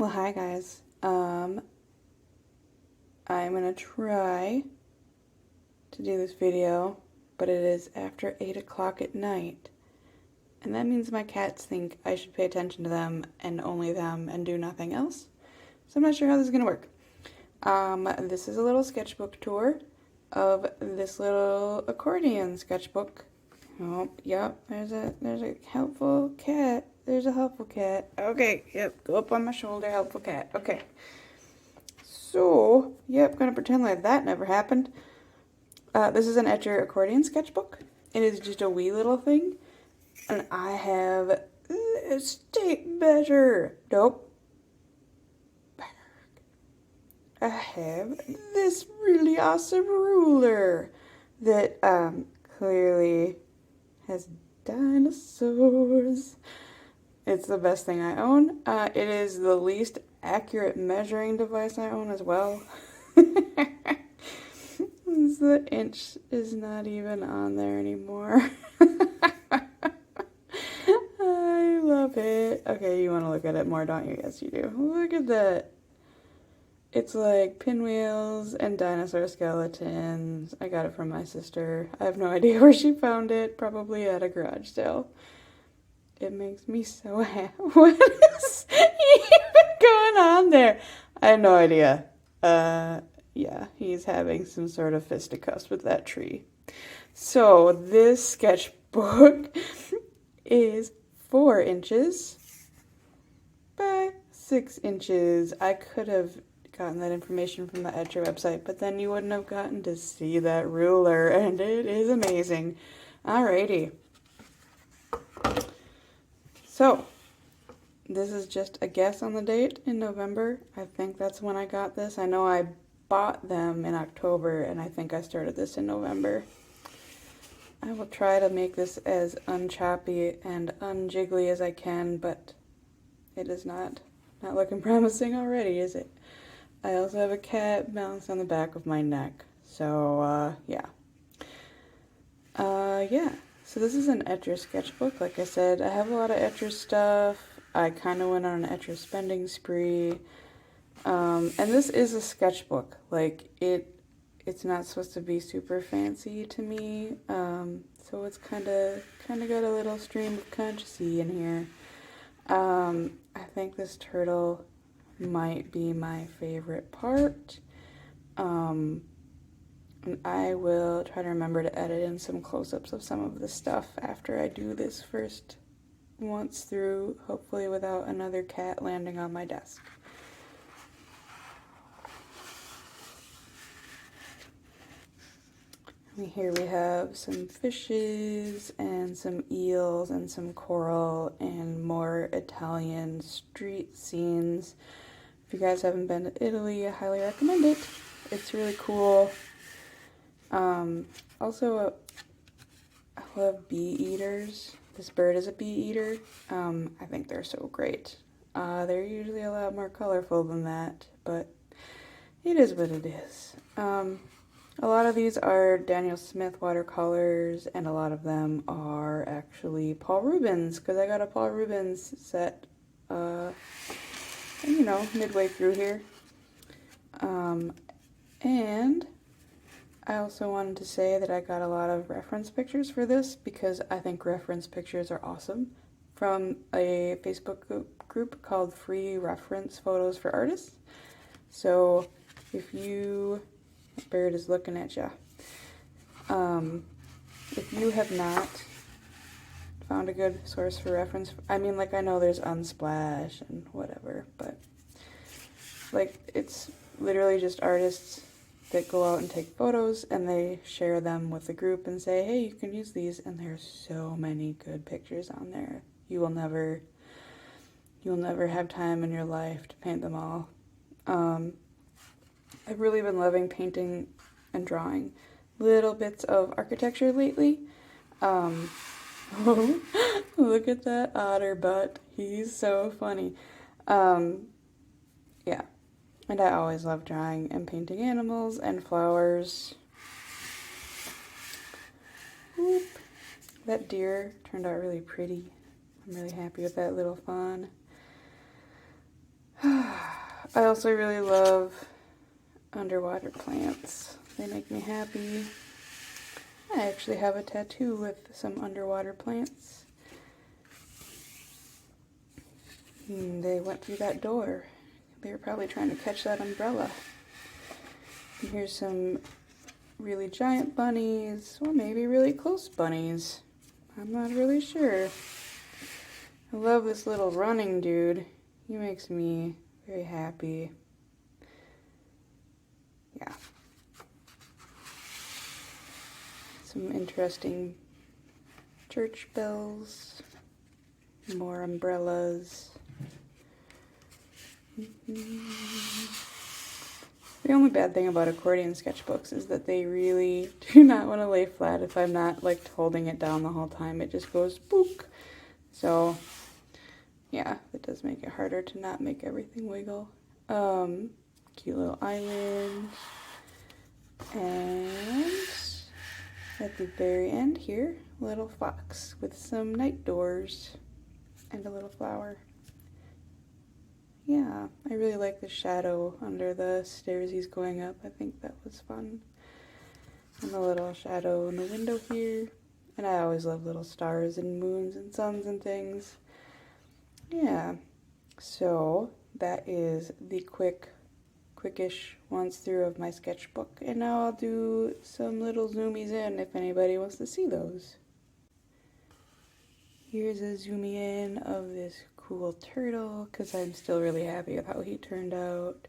Well, hi guys. I'm gonna try to do this video, but it is after 8 o'clock at night. And that means my cats think I should pay attention to them and only them and do nothing else. So I'm not sure how this is gonna work. This is a little sketchbook tour of this little accordion sketchbook. Oh, yep, there's a helpful cat. There's a helpful cat. Okay, yep, go up on my shoulder, helpful cat. Okay. So, yep, gonna pretend like that never happened. This is an Etcher accordion sketchbook. It is just a wee little thing. And I have this tape measure. Nope. I have this really awesome ruler that clearly has dinosaurs. It's the best thing I own. It is the least accurate measuring device I own as well. The inch is not even on there anymore. I love it. Okay, you want to look at it more, don't you? Yes, you do. Look at that. It's like pinwheels and dinosaur skeletons. I got it from my sister. I have no idea where she found it. Probably at a garage sale. It makes me so happy. What is even going on there? I have no idea. Yeah, he's having some sort of fisticuffs with that tree. So this sketchbook is 4 inches by 6 inches. I could have gotten that information from the Etcher website, but then you wouldn't have gotten to see that ruler, and it is amazing. Alrighty. So, this is just a guess on the date in November. I think that's when I got this. I know I bought them in October, and I think I started this in November. I will try to make this as unchoppy and unjiggly as I can, but it is not looking promising already, is it? I also have a cat balanced on the back of my neck, so yeah. Yeah. So this is an Etcher sketchbook. Like I said, I have a lot of Etcher stuff. I kind of went on an Etcher spending spree. And this is a sketchbook. Like, it's not supposed to be super fancy to me. So it's kind of got a little stream of consciousness in here. I think this turtle might be my favorite part. And I will try to remember to edit in some close-ups of some of the stuff after I do this first once through, hopefully without another cat landing on my desk. Here we have some fishes and some eels and some coral and more Italian street scenes. If you guys haven't been to Italy, I highly recommend it. It's really cool. Also, I love bee eaters. This bird is a bee eater. I think they're so great. They're usually a lot more colorful than that, but it is what it is. A lot of these are Daniel Smith watercolors, and a lot of them are actually Paul Rubens, because I got a Paul Rubens set, you know, midway through here. And I also wanted to say that I got a lot of reference pictures for this, because I think reference pictures are awesome, from a Facebook group called Free Reference Photos for Artists. So if you... Bird is looking at you. If you have not found a good source for reference, I mean, like, I know there's Unsplash and whatever, but, like, it's literally just artists that go out and take photos, and they share them with the group and say, hey, you can use these, and there's so many good pictures on there. You'll never have time in your life to paint them all. I've really been loving painting and drawing little bits of architecture lately. Oh, look at that otter butt. He's so funny. Yeah. And I always love drawing and painting animals and flowers. Whoop. That deer turned out really pretty. I'm really happy with that little fawn. I also really love underwater plants. They make me happy. I actually have a tattoo with some underwater plants. They went through that door. They were probably trying to catch that umbrella. And here's some really giant bunnies, or maybe really close bunnies. I'm not really sure. I love this little running dude. He makes me very happy. Yeah. Some interesting church bells. More umbrellas. The only bad thing about accordion sketchbooks is that they really do not want to lay flat if I'm not like holding it down the whole time. It just goes book. So yeah, it does make it harder to not make everything wiggle. Cute little island. And at the very end here, a little fox with some night doors and a little flower. Yeah, I really like the shadow under the stairs he's going up. I think that was fun. And the little shadow in the window here. And I always love little stars and moons and suns and things. Yeah, so that is the quickish once through of my sketchbook. And now I'll do some little zoomies in if anybody wants to see those. Here's a zoomie in of this cool turtle, because I'm still really happy with how he turned out.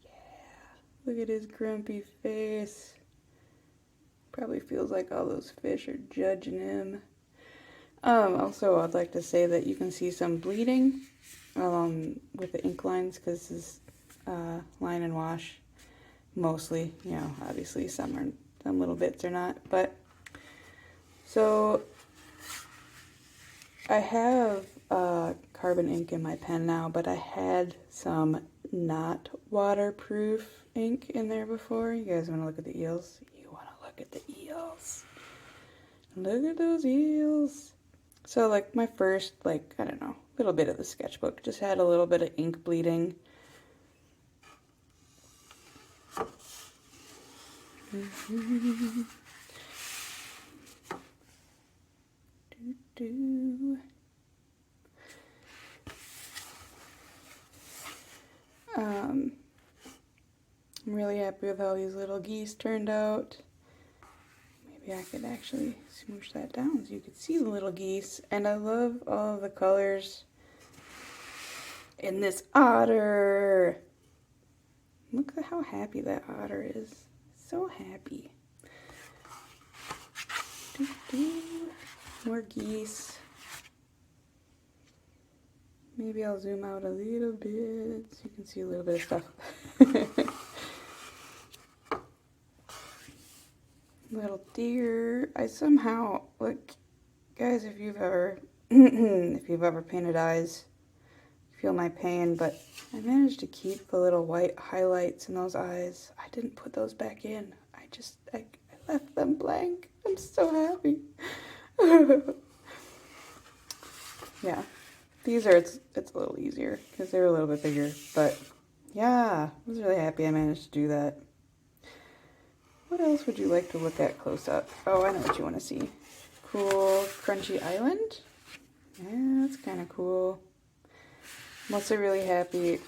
Yeah, look at his grumpy face. Probably feels like all those fish are judging him. Also, I'd like to say that you can see some bleeding with the ink lines, because this is line and wash mostly. You know, obviously some little bits are not, but so I have carbon ink in my pen now, but I had some not waterproof ink in there before. You guys want to look at the eels? You want to look at the eels. Look at those eels. So like my first, like, I don't know, little bit of the sketchbook just had a little bit of ink bleeding. I'm really happy with how these little geese turned out. Maybe I could actually smoosh that down so you could see the little geese. And I love all the colors in this otter. Look at how happy that otter is. So happy. More geese. Maybe I'll zoom out a little bit so you can see a little bit of stuff. Little deer. I somehow, like, guys, if you've ever painted eyes, you feel my pain, but I managed to keep the little white highlights in those eyes. I didn't put those back in. I left them blank. I'm so happy. Yeah, these are, it's a little easier because they're a little bit bigger, but yeah, I was really happy I managed to do that. What else would you like to look at close up? Oh, I know what you want to see. Cool crunchy island. Yeah, that's kind of cool. I'm also really happy.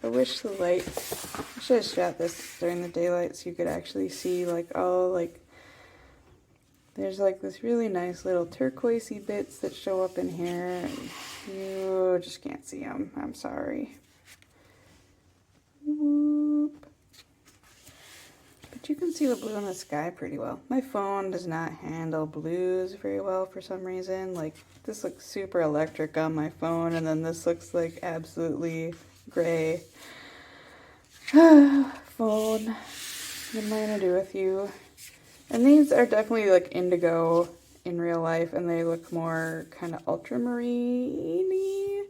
I wish the light, I should have shot this during the daylight so you could actually see, like, all, like, there's like this really nice little turquoisey bits that show up in here, and you just can't see them. I'm sorry. Whoop. But you can see the blue in the sky pretty well. My phone does not handle blues very well for some reason. Like, this looks super electric on my phone, and then this looks like absolutely gray. Phone, what am I gonna do with you? And these are definitely like indigo in real life, and they look more kind of ultramarine-y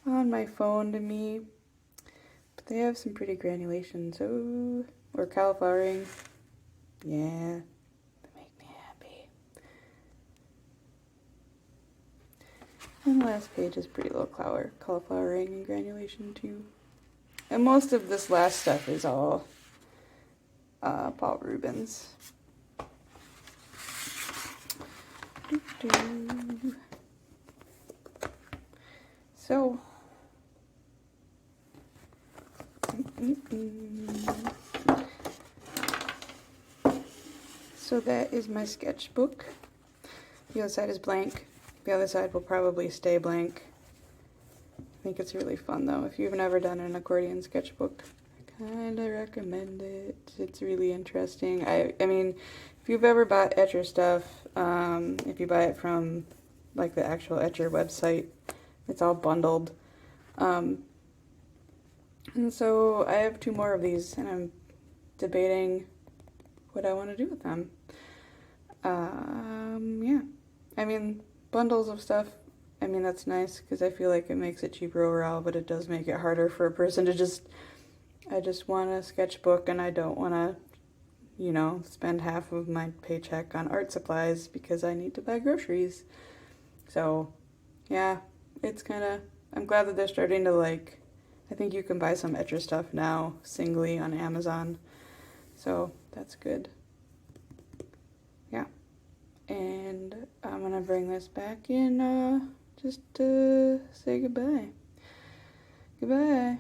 on my phone to me. But they have some pretty granulation, so, or cauliflowering. Yeah, they make me happy. And the last page is pretty little cauliflower ring and granulation too. And most of this last stuff is all Paul Rubens. So, so that is my sketchbook. The other side is blank. The other side will probably stay blank. I think it's really fun though. If you've never done an accordion sketchbook, I kind of recommend it. It's really interesting. I mean, if you've ever bought etcher stuff, if you buy it from like the actual etcher website, it's all bundled. And so I have 2 more of these and I'm debating what I want to do with them. Yeah. I mean, bundles of stuff, I mean, that's nice because I feel like it makes it cheaper overall, but it does make it harder for a person to I just want a sketchbook and I don't want to, you know, spend half of my paycheck on art supplies because I need to buy groceries. So, yeah, it's kind of, I'm glad that they're starting to like, I think you can buy some etcher stuff now singly on Amazon. So, that's good. Yeah. And I'm going to bring this back in just to say goodbye. Goodbye.